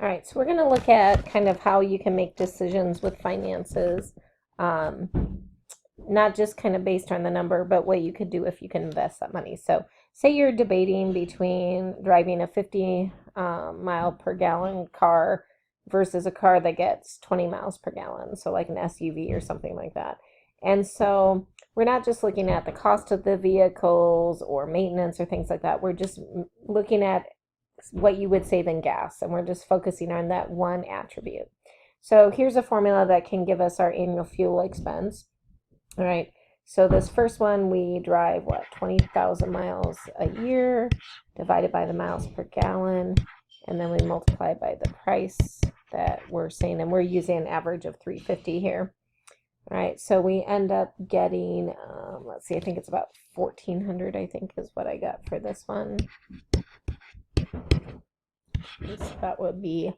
All right, so we're going to look at kind of how you can make decisions with finances, not just kind of based on the number, but what you could do if you can invest that money. So say you're debating between driving a 50 mile per gallon car versus a car that gets 20 miles per gallon, so like an SUV or something like that. And so we're not just looking at the cost of the vehicles or maintenance or things like that. We're just looking at what you would save in gas, and we're just focusing on that one attribute. So here's a formula that can give us our annual fuel expense. All right, so this first one, we drive, 20,000 miles a year divided by the miles per gallon, and then we multiply by the price that we're saying, and we're using an average of 350 here. All right, so we end up getting, let's see, I think it's about 1,400, I think is what I got for this one. So that would be,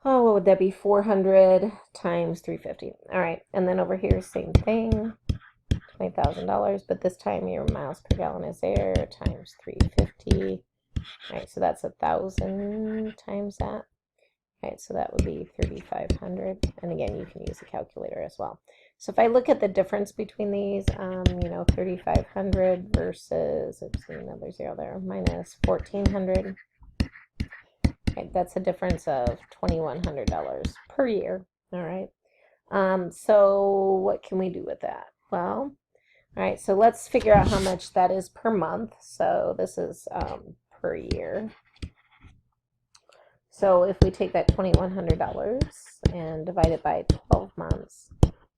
what would that be? 400 times 350. All right, and then over here, same thing, $20,000, but this time your miles per gallon is there times 350. All right, so that's 1,000 times that. All right, so that would be 3,500. And again, you can use a calculator as well. So if I look at the difference between these, 3,500 versus, oops, another zero there, minus 1,400. Okay, that's a difference of $2,100 per year. All right. So what can we do with that? Well, all right, so let's figure out how much that is per month. So this is per year. So if we take that $2,100 and divide it by 12 months,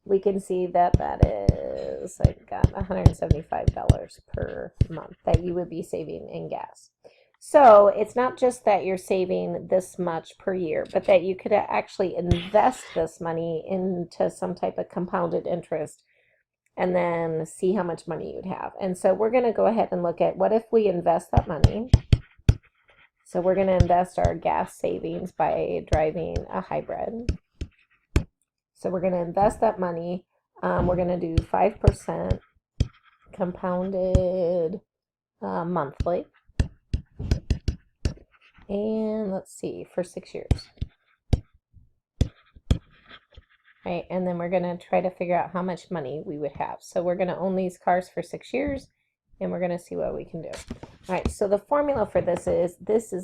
we can see that that is, I got $175 per month that you would be saving in gas. So it's not just that you're saving this much per year, but that you could actually invest this money into some type of compounded interest and then see how much money you'd have. And so we're going to go ahead and look at what if we invest that money. So we're going to invest our gas savings by driving a hybrid. So we're going to invest that money. We're going to do 5% compounded monthly. And let's see, for 6 years. Right, and then we're going to try to figure out how much money we would have. So we're going to own these cars for 6 years, and we're going to see what we can do. All right, so the formula for this is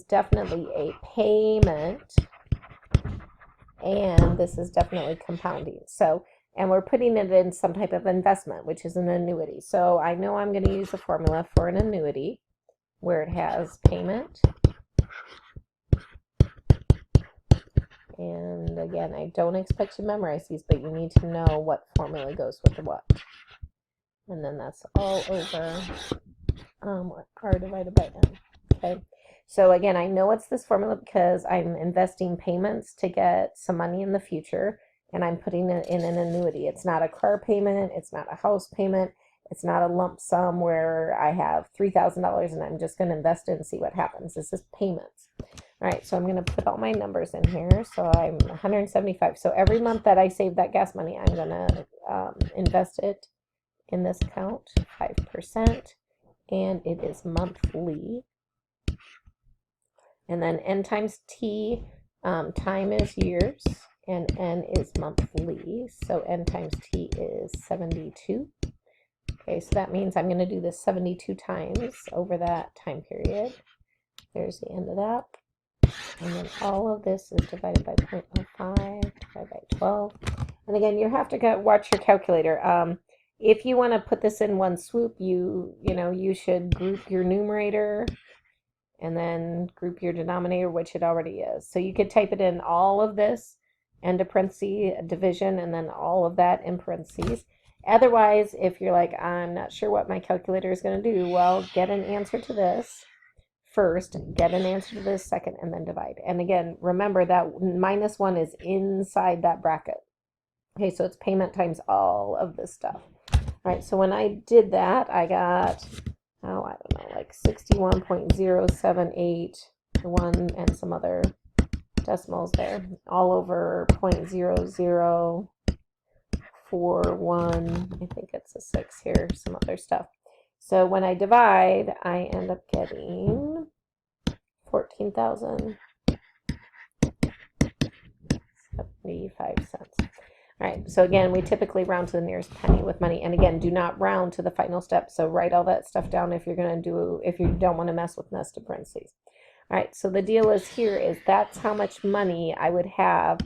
definitely a payment, and this is definitely compounding. So, and we're putting it in some type of investment, which is an annuity. So I know I'm going to use a formula for an annuity where it has payment. And again, I don't expect you to memorize these, but you need to know what formula goes with the what. And then that's all over R divided by N. Okay. So again, I know it's this formula because I'm investing payments to get some money in the future, and I'm putting it in an annuity. It's not a car payment. It's not a house payment. It's not a lump sum where I have $3,000 and I'm just going to invest it and see what happens. This is payments. All right, so I'm going to put all my numbers in here. So I'm 175. So every month that I save that gas money, I'm going to invest it in this account, 5%, and it is monthly. And then N times T, time is years, and N is monthly. So N times T is 72. Okay, so that means I'm going to do this 72 times over that time period. There's the end of that. And then all of this is divided by 0.05, divided by 12. And again, you have to watch your calculator. If you want to put this in one swoop, you should group your numerator and then group your denominator, which it already is. So you could type it in all of this, end of parentheses, division, and then all of that in parentheses. Otherwise, if you're like, I'm not sure what my calculator is going to do, well, get an answer to this first, get an answer to this second, and then divide. And again, remember that -1 is inside that bracket. Okay, so it's payment times all of this stuff. All right, so when I did that, I got, I don't know, like 61.078, and some other decimals there, all over 0.0041. I think it's a 6 here, some other stuff. So when I divide, I end up getting 14,000 All right, so again, we typically round to the nearest penny with money. And again, do not round to the final step. So write all that stuff down if you're going to do, if you don't want to mess with nested parentheses. All right, so the deal is here is that's how much money I would have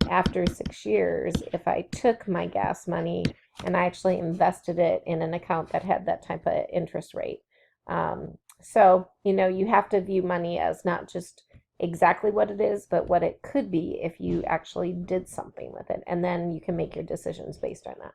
after 6 years if I took my gas money and I actually invested it in an account that had that type of interest rate. So, you know, you have to view money as not just exactly what it is, but what it could be if you actually did something with it. And then you can make your decisions based on that.